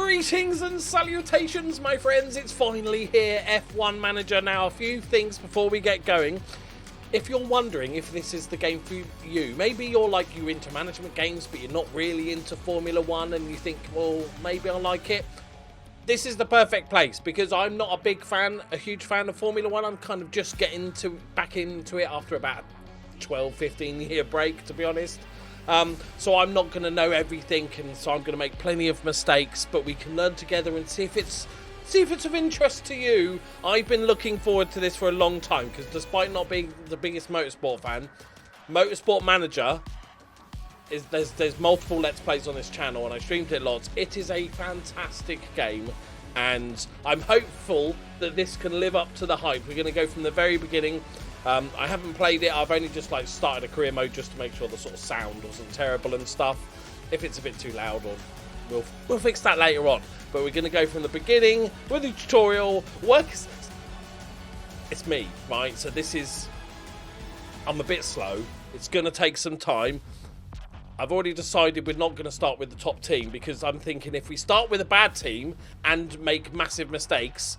Greetings and salutations, my friends. It's finally here, F1 Manager. Now, a few things before we get going. If you're wondering if this is the game for you, maybe you're into management games, but you're not really into Formula 1, and you think, well, maybe I like it. This is the perfect place, because I'm not a huge fan of Formula 1. I'm kind of just getting back into it after about a 12, 15 year break, to be honest. So I'm not going to know everything, and so I'm going to make plenty of mistakes, but we can learn together and see if it's of interest to you. I've been looking forward to this for a long time, because despite not being the biggest motorsport fan, Motorsport Manager there's multiple Let's Plays on this channel, and I streamed it lots. It is a fantastic game, and I'm hopeful that this can live up to the hype. We're going to go from the very beginning. I haven't played it. I've only just started a career mode just to make sure the sort of sound wasn't terrible and stuff. If it's a bit too loud, we'll fix that later on. But we're going to go from the beginning with the tutorial. It's me, right? So I'm a bit slow. It's going to take some time. I've already decided we're not going to start with the top team, because I'm thinking if we start with a bad team and make massive mistakes,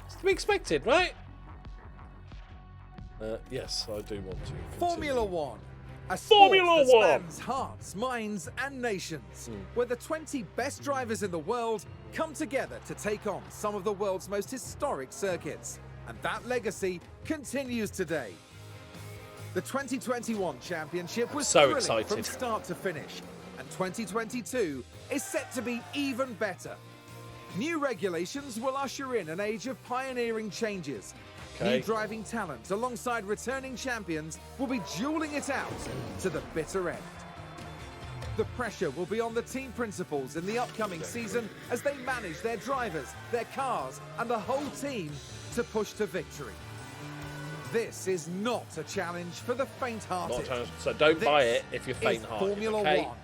it's to be expected, right? Yes, I do want to continue. Formula 1. A sport that spans hearts, minds and nations, where the 20 best drivers in the world come together to take on some of the world's most historic circuits. And that legacy continues today. The 2021 championship was so thrilling excited from start to finish, and 2022 is set to be even better. New regulations will usher in an age of pioneering changes. New driving talent alongside returning champions will be dueling it out to the bitter end. The pressure will be on the team principals in the upcoming season as they manage their drivers, their cars, and the whole team to push to victory. This is not a challenge for the faint-hearted. So don't buy it if you're faint-hearted. Formula okay? 1.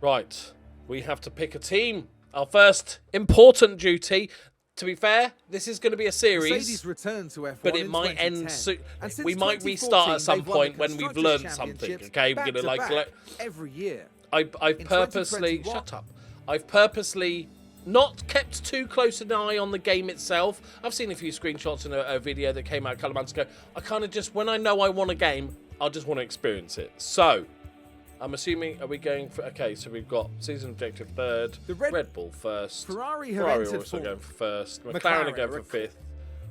Right, we have to pick a team. Our first important duty. To be fair, this is going to be a series, Mercedes returned to F1 but it might end soon. We might restart at some point when we've learned something. Okay, we're going to every year. I've purposely shut up. I've purposely not kept too close an eye on the game itself. I've seen a few screenshots in a video that came out a couple of months ago. I kind of just, when I know I want a game, I just want to experience it. So I'm assuming, are we going for... Okay, so we've got season objective third, the Red Bull first, Ferrari are also going for first, McLaren are going for fifth.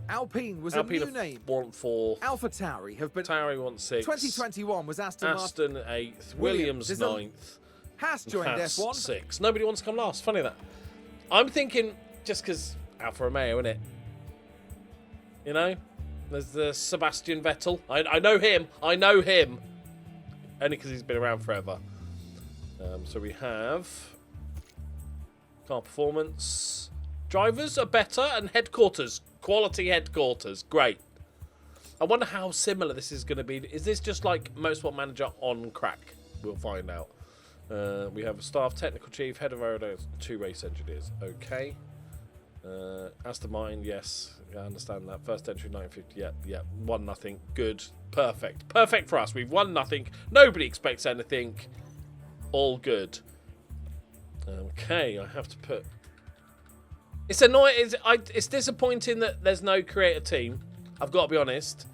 Alpine was a new name. Want four. AlphaTauri have been... Tauri want six. 2021 was Aston eighth. Williams ninth. Haas joined F1. Six. Nobody wants to come last. Funny that. I'm thinking, just because Alfa Romeo, innit? You know? There's the Sebastian Vettel. I know him. I know him. Only because he's been around forever. So we have car performance. Drivers are better, and headquarters. Quality headquarters. Great. I wonder how similar this is going to be. Is this just like Motorsport Manager on crack? We'll find out. We have a staff, technical chief, head of aerodynamics, 2 race engineers. Okay. Aston Martin, yes. I understand that. First entry, 950. Yeah. 1-0. Good. Perfect. Perfect for us. We've won nothing. Nobody expects anything. All good. Okay, I have to put... It's annoying. It's disappointing that there's no creator team. I've got to be honest.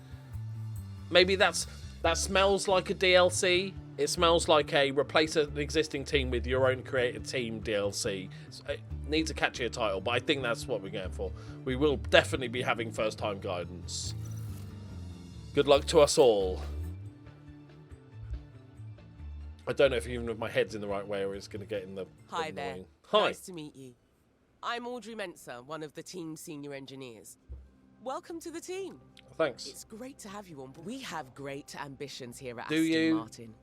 Maybe that smells like a DLC. It smells like a replace an existing team with your own created team DLC. It needs a catchier title, but I think that's what we're going for. We will definitely be having first-time guidance. Good luck to us all. I don't know if even if my head's in the right way or it's going to get in the... Hi there. Hi. Nice to meet you. I'm Audrey Menser, one of the team's senior engineers. Welcome to the team. Thanks. It's great to have you on board. We have great ambitions here at Do Aston you? Martin.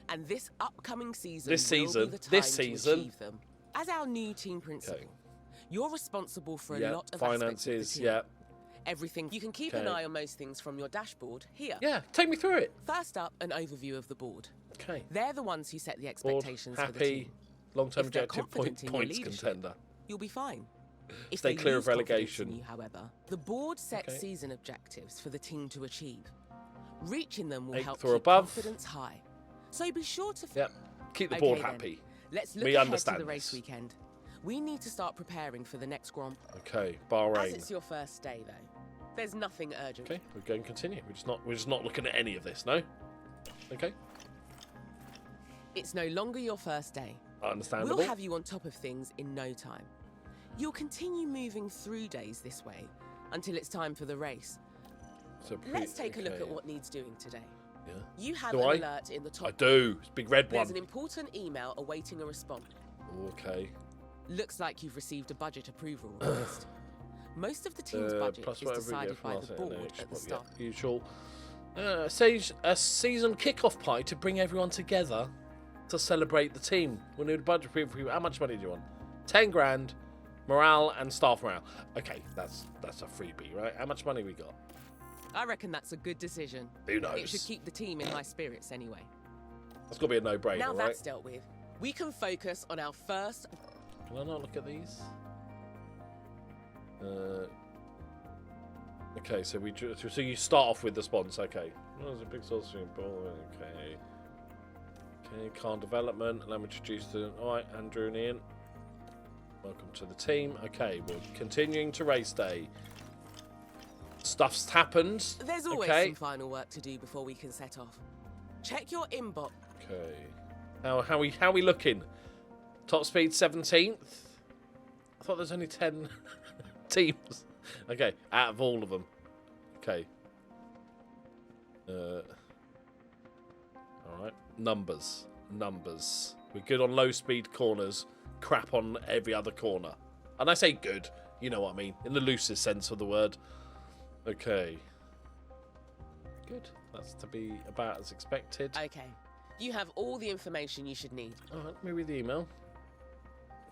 And this upcoming season This will season. be the time This to season. achieve them. As our new team principal, you're responsible for a lot of finances, aspects of the team. yeah. Everything. You can keep an eye on most things from your dashboard here. Yeah, take me through it. First up, an overview of the board. Okay. They're the ones who set the Board, expectations for the happy, team. long-term If they're objective, confident in your points leadership, contender. You'll be fine. If Stay they clear lose of confidence relegation. in you, however, the board sets season objectives for the team to achieve. Reaching them will help or keep above. confidence high. So be sure to... Yep. Keep the board happy. Let's look Me ahead to understand the race this. weekend. We need to start preparing for the next Grand Prix. Okay, As Bahrain. it's your first day, though, there's nothing urgent. Okay, we're going to continue. We're just not looking at any of this, no? Okay, It's no longer your first day. understandable. We'll have you on top of things in no time. You'll continue moving through days this way until it's time for the race. So Let's take a look okay. at what needs doing today. Yeah. You have Do an I? alert in the top. I do. It's a big red There's one. an important email awaiting a response. Okay. Looks like you've received a budget approval request. Most of the team's budget plus is whatever we decided get from by us the at board NH, at the yeah, start. usual. A season kick-off party to bring everyone together to celebrate the team. We need a budget approval for you. How much money do you want? 10 grand, morale and staff morale. Okay, that's a freebie, right? How much money we got? I reckon that's a good decision. Who knows? It should keep the team in high spirits anyway. That's got to be a no-brainer, Now right? that's dealt with, we can focus on our first. Can I not look at these? Okay, so you start off with the sponsor. Okay, there's a big source of ball. Okay, car development. Let me introduce the. All right, Andrew and Ian. Welcome to the team. Okay, we're continuing to race day. Stuff's happened. There's always okay. some final work to do before we can set off. Check your inbox. Okay, how we looking? Top speed 17th. I thought there's only 10 teams. Okay, out of all of them. Okay. All right. Numbers. We're good on low speed corners. Crap on every other corner. And I say good. You know what I mean. In the loosest sense of the word. Okay. Good. That's to be about as expected. Okay. You have all the information you should need. All right, let me read the email.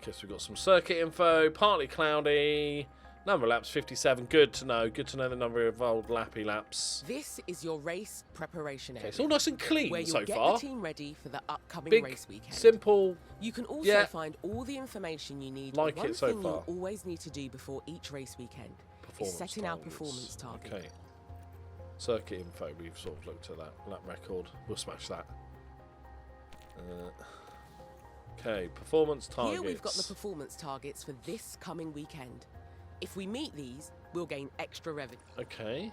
Okay, so we've got some circuit info. Partly cloudy. Number of laps, 57. Good to know. Good to know the number of old lappy laps. This is your race preparation area. Okay, it's all nice and clean where you'll so get far. the team ready for the upcoming Big, race weekend. simple. You can also yeah. find all the information you need. Like One it so thing far. you'll always need to do before each race weekend is Performance setting our targets. performance target. Okay. Circuit info, we've sort of looked at that. Lap record, we'll smash that. Okay, performance targets. Here we've got the performance targets for this coming weekend. If we meet these, we'll gain extra revenue. Okay.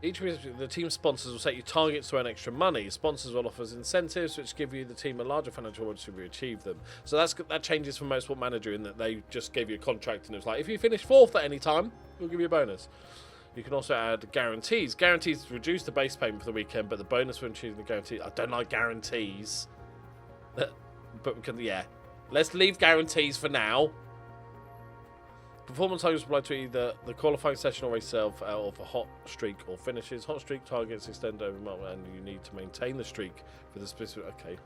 Each week, the team sponsors will set you targets to earn extra money. Sponsors will offer incentives which give you the team a larger financial reward if you achieve them. So that changes from Motorsport Manager in that they just gave you a contract and it was like, if you finish 4th at any time, we'll give you a bonus. You can also add guarantees. Guarantees reduce the base payment for the weekend, but the bonus when choosing the guarantee. I don't like guarantees. But we can, yeah. Let's leave guarantees for now. Performance targets apply to either the qualifying session or race itself out of a hot streak or finishes. Hot streak targets extend over a month and you need to maintain the streak for the specific. Okay.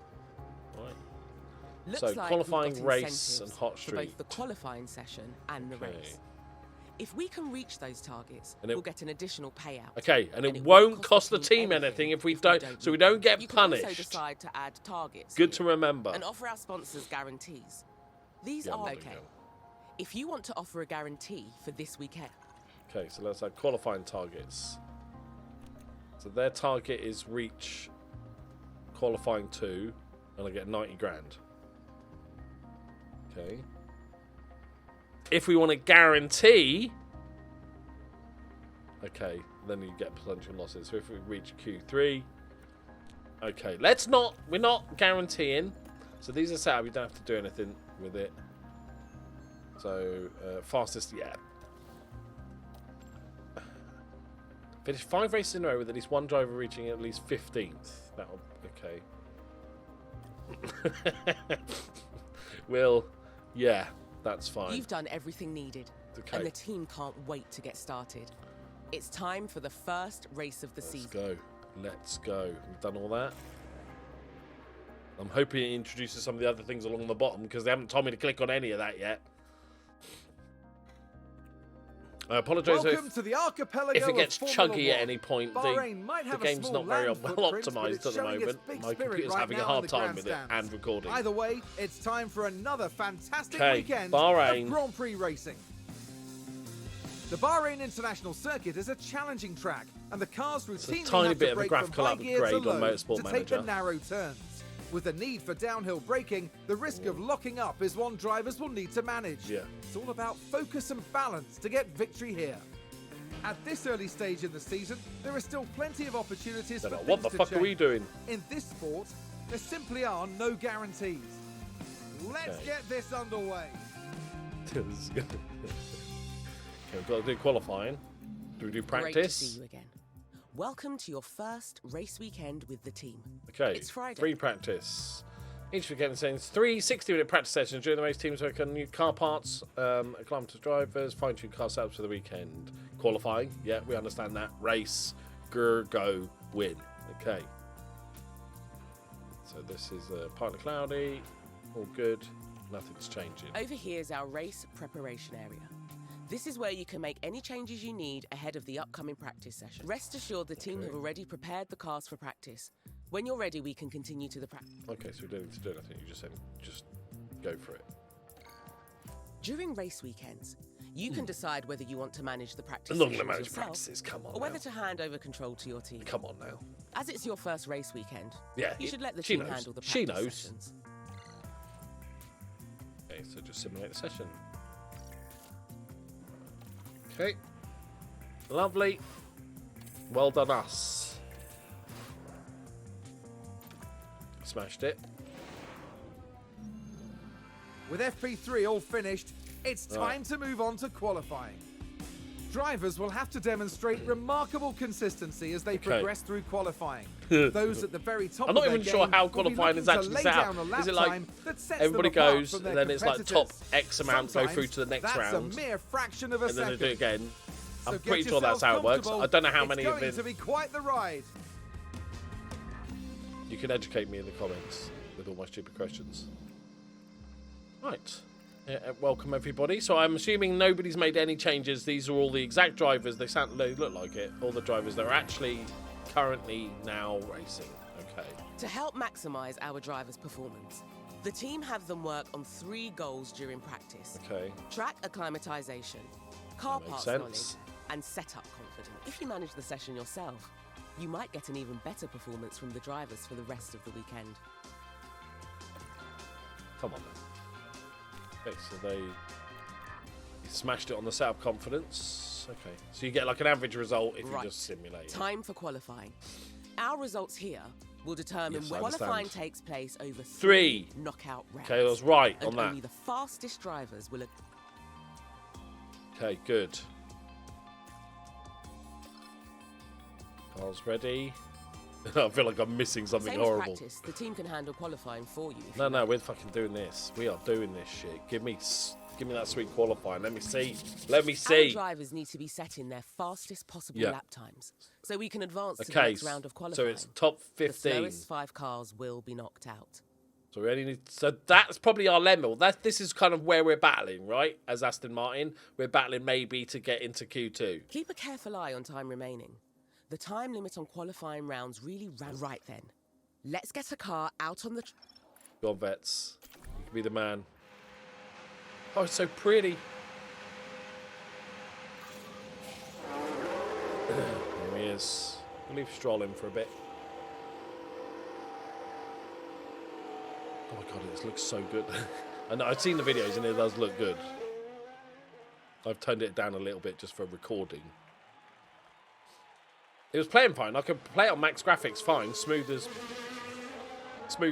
All right. Looks So like qualifying, we've got race and incentives hot for streak. both the qualifying session and the Okay. race. If we can reach those targets, And it- we'll get an additional payout. Okay, and it it won't cost the team anything if we don't, so we don't get You can also punished. decide to add targets Good here to remember. and offer our sponsors guarantees. These Yeah, are there you okay. go. If you want to offer a guarantee for this weekend, Okay, so let's add qualifying targets. So their target is reach qualifying 2, and I get 90 grand. Okay. If we want to guarantee, okay, then you get potential losses. So if we reach Q3, okay, we're not guaranteeing. So these are set up, you don't have to do anything with it. So, fastest, yeah. Finish 5 races in a row with at least one driver reaching at least 15th. That'll, okay. Well, yeah, that's fine. you've done everything needed, Okay. and the team can't wait to get started. It's time for the first race of the season. Let's go. We've done all that. I'm hoping it introduces some of the other things along the bottom because they haven't told me to click on any of that yet. I apologise Welcome to the archipelago if it gets of Formula chuggy at One. any point. Bahrain might The have a game's small not very land well footprint, but optimised it's at the showing its moment. big My spirit computer's right having a now hard in the time with it grandstands. and recording. Either way, it's time for another fantastic Okay, weekend Bahrain. of Grand Prix racing. The Bahrain International Circuit is a challenging track, and the cars routinely tiny have bit to of a brake graphical from high gears upgrade on alone Motorsport to take the Manager. narrow turns. With the need for downhill braking, the risk of locking up is one drivers will need to manage. Yeah. It's all about focus and balance to get victory here. At this early stage in the season, there are still plenty of opportunities for things What the to fuck change. are we doing? In this sport, there simply are no guarantees. Let's get this underway. Okay, we've got to do qualifying. Do we do practice? Great to see you again. Welcome to your first race weekend with the team. Okay, It's Friday. free practice. Each weekend contains 3 60-minute practice sessions. During the race, teams work on new car parts, acclimate to drivers, fine-tune car setups for the weekend. Qualifying, yeah, we understand that. Race, go, win. Okay. So this is partly cloudy, all good, nothing's changing. Over here is our race preparation area. This is where you can make any changes you need ahead of the upcoming practice session. Rest assured the team have already prepared the cars for practice. When you're ready, we can continue to the practice. Okay, so we don't need to do anything. You just said, just go for it. During race weekends, you can decide whether you want to manage the practice I'm not going to sessions manage yourself, practices. Come on or whether now. to hand over control to your team. Come on now. As it's your first race weekend, Yeah, you should let the she team knows. handle the She practice knows. sessions. Okay, so just simulate the session. Okay. Lovely. Well done, us. Smashed it. With FP3 all finished, it's time to move on to qualifying. Drivers will have to demonstrate remarkable consistency as they progress through qualifying. Those at the very top I'm not of their even sure game how will be qualifying is looking to actually lay set down a up. lap Is it like time that sets everybody them apart goes, from and their then it's like top competitors? X amount go through Sometimes to the next that's round, a mere fraction of a and then second. they do it again. So I'm get pretty sure that's how it works. yourselves I don't know how comfortable. many of It's them. going to be quite the ride. You can educate me in the comments with all my stupid questions. Right. Welcome everybody. So I'm assuming nobody's made any changes. These are all the exact drivers. They look like it. All the drivers that are actually currently now racing. Okay. To help maximise our drivers' performance, the team have them work on 3 goals during practice. Okay. Track acclimatisation, car That makes parts sense. knowledge, and setup confidence. If you manage the session yourself, you might get an even better performance from the drivers for the rest of the weekend. Come on then. Okay, so they smashed it on the setup confidence. Okay. So you get like an average result if you just simulate it. Time for qualifying. Our results here will determine Yes, I when qualifying understand. takes place over 3 3 knockout rounds. Okay, I was right and on that. only the fastest drivers will... Okay, good. Car's ready. I feel like I'm missing something Same as horrible. practice, the team can handle qualifying for you. If No, you no, like. we're fucking doing this. We are doing this shit. Give me that sweet qualifying. Let me see. Let me Our see. drivers need to be setting their fastest possible Yeah. lap times, so we can advance to the Okay, next round of so qualifying. it's top The 15. slowest 5 cars will be knocked out. So we only need. So that's probably our level. This is kind of where we're battling, right? As Aston Martin, we're battling maybe to get into Q2. Keep a careful eye on time remaining. The time limit on qualifying rounds really ran right then. Let's get a car out on the... Go on, Vets. You can be the man. Oh, it's so pretty. There he is. We'll leave Stroll in for a bit. Oh my god, it looks so good. I know, I've seen the videos and it does look good. I've toned it down a little bit just for recording. It was playing fine. I could play it on max graphics fine, smooth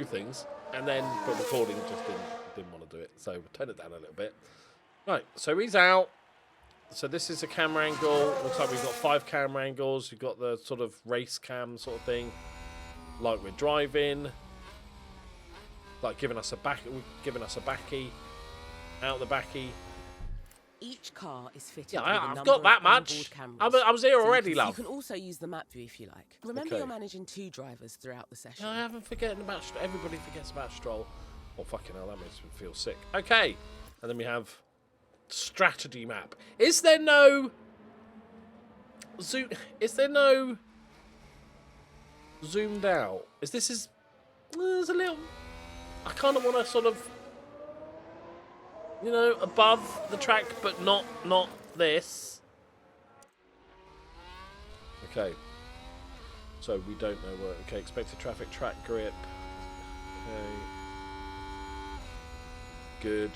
things, and then but recording just didn't want to do it. So turn it down a little bit. Right, so he's out. So this is a camera angle. Looks like we've got 5 camera angles. You've got the sort of race cam sort of thing, like we're driving, like giving us a backy, out the backy. Each car is fitted Yeah, with a I've number got that of much. onboard cameras. I was here already, you love. can also use the map view if you like. Remember, Okay. you're managing 2 drivers throughout the session. I haven't forgotten about everybody forgets about Stroll. Oh fucking hell, that makes me feel sick. Okay, and then we have strategy map. Is there no zoom? Is there no zoomed out? There's a little. I kind of want to sort of, you know, above the track, but not this. Okay. So we don't know where. Okay, expected traffic, track grip. Okay. Good.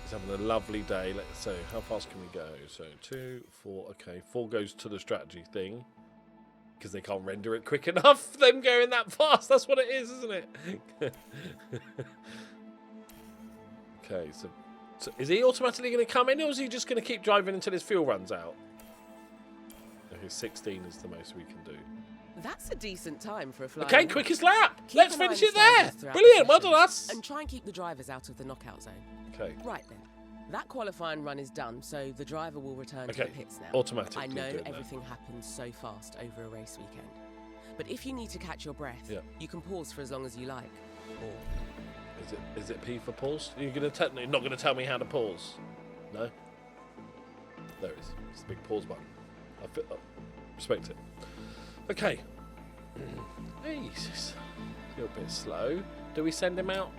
He's having a lovely day. Let's see, how fast can we go? So 2, 4, okay. 4 goes to the strategy thing. Because they can't render it quick enough, them going that fast. That's what it is, isn't it? Okay, so is he automatically going to come in, or is he just going to keep driving until his fuel runs out? Okay, 16 is the most we can do. That's a decent time for a flying. Okay, quickest lap. Keep Let's an eye finish on it there. standards throughout Brilliant, the well session, done us. And try and keep the drivers out of the knockout zone. Okay. Right then. That qualifying run is done, so the driver will return to the pits now. Automatically. I know doing everything happens so fast over a race weekend. But if you need to catch your breath, you can pause for as long as you like. Or is it P for pause? You're not going to tell me how to pause? No? There it is. It's the big pause button. I respect it. Okay. Jesus. A little bit slow. Do we send him out?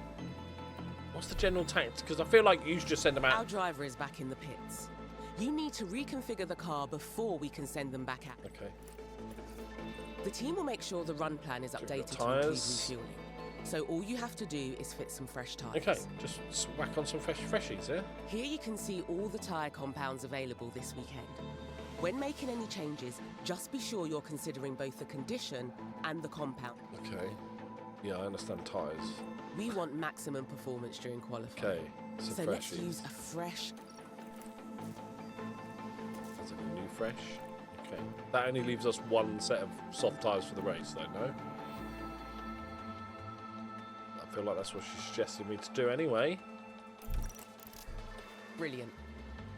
What's the general tactic? Because I feel like you should just send him out. Our driver is back in the pits. You need to reconfigure the car before we can send them back out. Okay. The team will make sure the run plan is updated to include refueling. So all you have to do is fit some fresh tyres. Okay, just whack on some freshies, yeah? Here you can see all the tyre compounds available this weekend. When making any changes, just be sure you're considering both the condition and the compound. Okay. Yeah, I understand tyres. We want maximum performance during qualifying. Okay, so let's use a fresh... That's like a new fresh. Okay. That only leaves us one set of soft tyres for the race, though, no? I feel like that's what she suggested me to do anyway. Brilliant.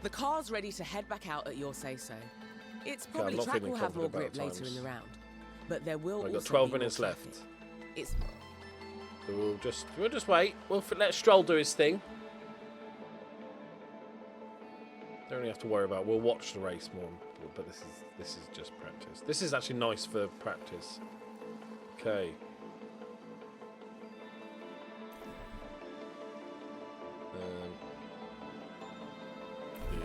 The car's ready to head back out at your say-so. It's Okay, probably track will have more grip later in the round, but there will also got 12 be minutes more left. traffic. It's... So we'll just wait. We'll let Stroll do his thing. Don't really have to worry about. We'll watch the race more, but this is just practice. This is actually nice for practice. Okay. Yeah,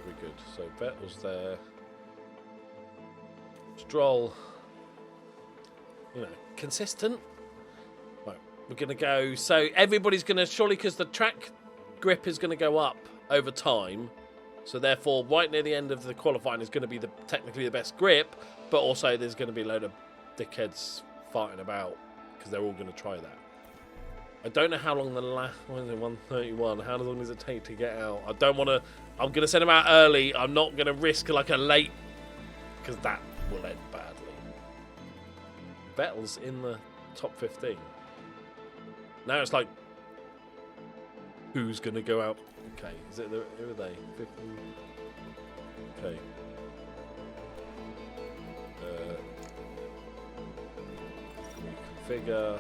we're good. So Vettel's there. Stroll. You know, consistent. Right, we're going to go. So everybody's going to, surely because the track grip is going to go up over time. So therefore, right near the end of the qualifying is going to be technically the best grip. But also there's going to be a load of dickheads fighting about because they're all going to try that. I don't know how long the what is it, 131? How long does it take to get out? I don't want to. I'm going to send them out early. I'm not going to risk like a late, because that will end badly. Vettel's in the top 15. Now it's like, who's going to go out? Okay, is it who are they? 15? Okay. Reconfigure.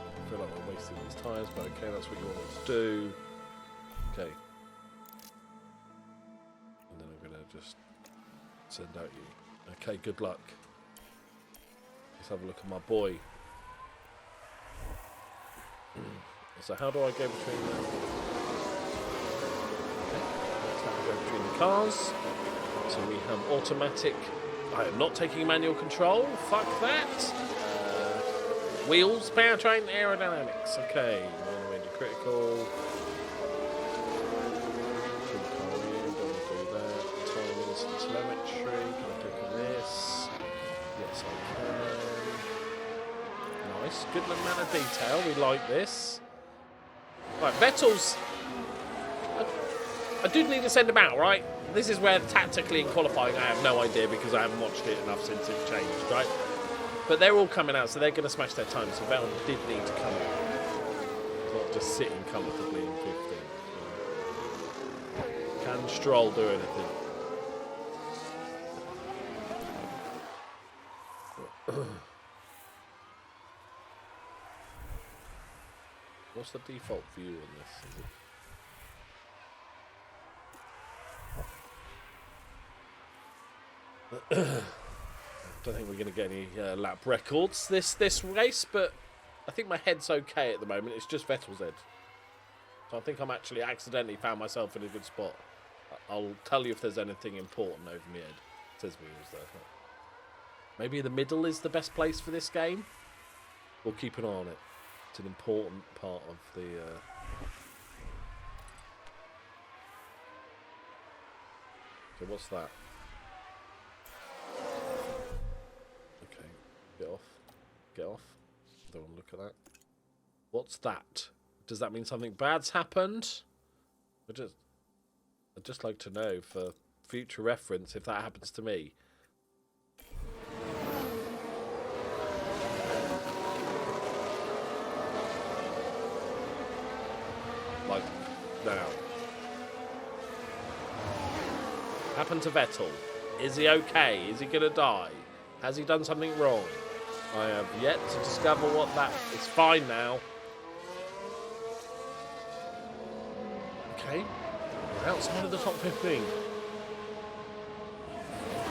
I feel like we're wasting these tyres, but okay, that's what you want us to do. Okay. And then I'm going to just send out you. Okay, good luck. Let's have a look at my boy. So how do I go between them? Okay, that's how we go between the cars. So we have automatic. I am not taking manual control. Fuck that. Wheels, powertrain, aerodynamics. Okay, range critical. Don't do that. Timings and telemetry. Can I click on this? Yes, I can. Nice. Good amount of detail. We like this. Right, Vettel's. I do need to send him out, right? This is where tactically in qualifying I have no idea because I haven't watched it enough since it changed, right? But they're all coming out, so they're going to smash their time. So Vettel did need to come out. Not just sitting comfortably in 15. Can Stroll do anything? What's the default view on this? Is it? I don't think we're going to get any lap records this race, but I think my head's okay at the moment. It's just Vettel's head. So I think I'm actually accidentally found myself in a good spot. I'll tell you if there's anything important over my head. It says wheels there. Maybe the middle is the best place for this game. We'll keep an eye on it. It's an important part of the... So what's that? Okay, get off. Get off. Don't want to look at that. What's that? Does that mean something bad's happened? I'd just like to know for future reference if that happens to me. Like, now. Happened to Vettel. Is he okay? Is he going to die? Has he done something wrong? I have yet to discover what that... It's fine now. Okay. We're outside of the top 15.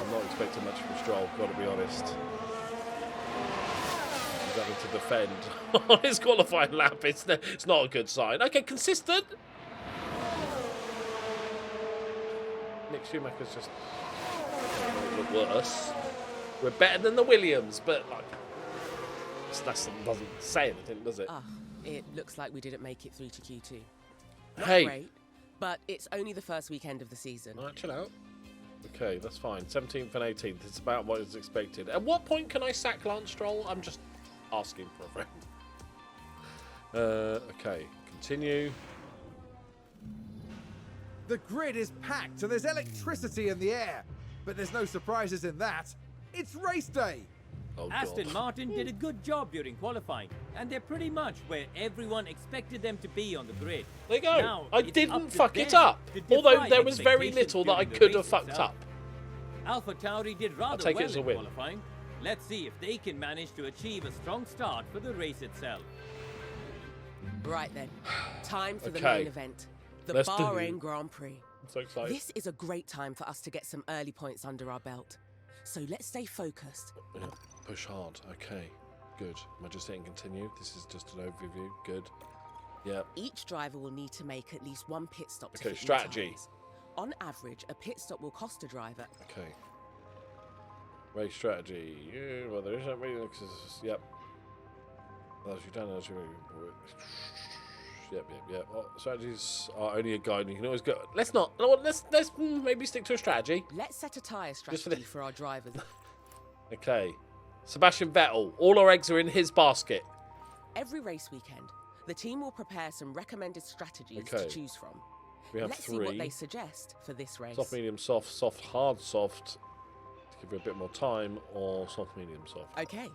I'm not expecting much from Stroll, got to be honest. He's having to defend on his qualifying lap. It's not a good sign. Okay, consistent. Nick Schumacher's just look worse. We're better than the Williams, but like that doesn't say anything, does it? It looks like we didn't make it through to Q2. Not Hey. great, but it's only the first weekend of the season. All right, chill out. Okay, that's fine. 17th and 18th. It's about what is expected. At what point can I sack Lance Stroll? I'm just asking for a friend. Okay, continue. The grid is packed and there's electricity in the air. But there's no surprises in that. It's race day. Oh, Aston God. Martin did a good job during qualifying, and they're pretty much where everyone expected them to be on the grid. There you go. Now, I it's didn't up to fuck it them up. to Although defy there was very expectations little that I during the could have race fucked itself. up. Alpha Tauri did rather take it well as a in win. qualifying. Let's see if they can manage to achieve a strong start for the race itself. Right then, time for the Okay. main event, the Let's do Bahrain it. Grand Prix. I'm so excited. This is a great time for us to get some early points under our belt. So let's stay focused. Yeah, push hard. Okay, good. Am I just hitting continue? This is just an overview. Good. Yeah. Each driver will need to make at least one pit stop to Okay, hit the strategy. tyres. On average, a pit stop will cost a driver. Okay. Race strategy. Yeah, well, there isn't really. Yep. As you done, as you. Yep. Well, strategies are only a guide. And you can always go. Let's maybe stick to a strategy. Let's set a tyre Just for strategy the- for our drivers. Okay. Sebastian Vettel. All our eggs are in his basket. Every race weekend, the team will prepare some recommended strategies Okay. to choose from. We have Let's see what 3. they suggest for this race. Soft, medium, soft, soft, hard, soft. To give you a bit more time, or soft, medium, soft. Okay.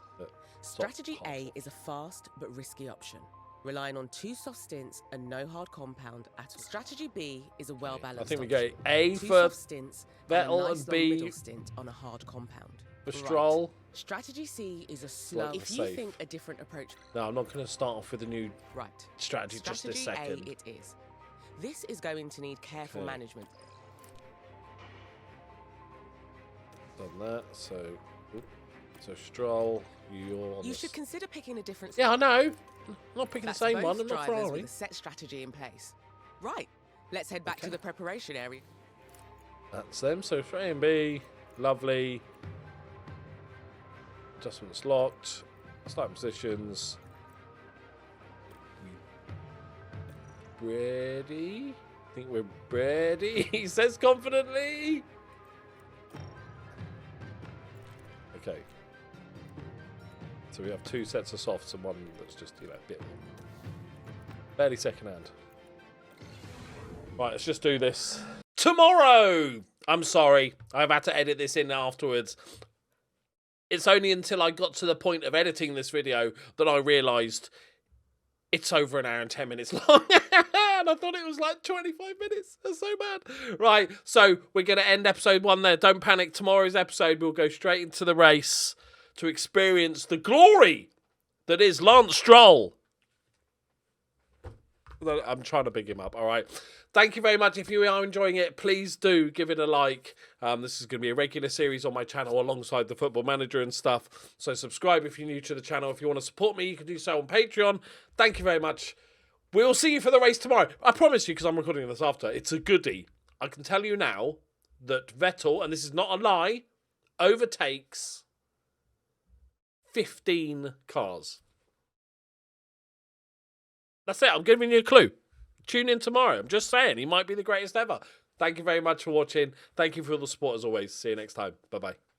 Strategy A is a fast but risky option, relying on 2 soft stints and no hard compound at all. Strategy B is a well-balanced I think we option. go A 2 for soft stints Vettel and a nice and long B middle stint on a hard compound. for Right. Stroll. Strategy C is a slow. If you safe. think a different approach, No, I'm not going to start off with a new right. strategy just this Strategy second. A it is. This is going to need careful Okay. management. Done that, so... oop. So Stroll, you're on You the should consider picking a different. Yeah, I know. I'm not picking That's the same both one. I'm not drivers Ferrari. with a set strategy in place. Right. Let's head back to Okay. the preparation area. That's them. So for A and B, lovely. Adjustments locked. Start positions. Ready? I think we're ready. He says confidently. Okay. So we have 2 sets of softs and one that's just, a bit fairly second hand. Right, let's just do this. Tomorrow! I'm sorry. I've had to edit this in afterwards. It's only until I got to the point of editing this video that I realised it's over an hour and 10 minutes long. And I thought it was like 25 minutes. That's so bad. Right, so we're going to end episode 1 there. Don't panic. Tomorrow's episode, we'll go straight into the race to experience the glory that is Lance Stroll. I'm trying to big him up, all right? Thank you very much. If you are enjoying it, please do give it a like. This is going to be a regular series on my channel alongside the Football Manager and stuff. So subscribe if you're new to the channel. If you want to support me, you can do so on Patreon. Thank you very much. We'll see you for the race tomorrow. I promise you, because I'm recording this after, it's a goodie. I can tell you now that Vettel, and this is not a lie, overtakes 15 cars. That's it. I'm giving you a clue. Tune in tomorrow. I'm just saying, he might be the greatest ever. Thank you very much for watching. Thank you for all the support as always. See you next time. Bye-bye.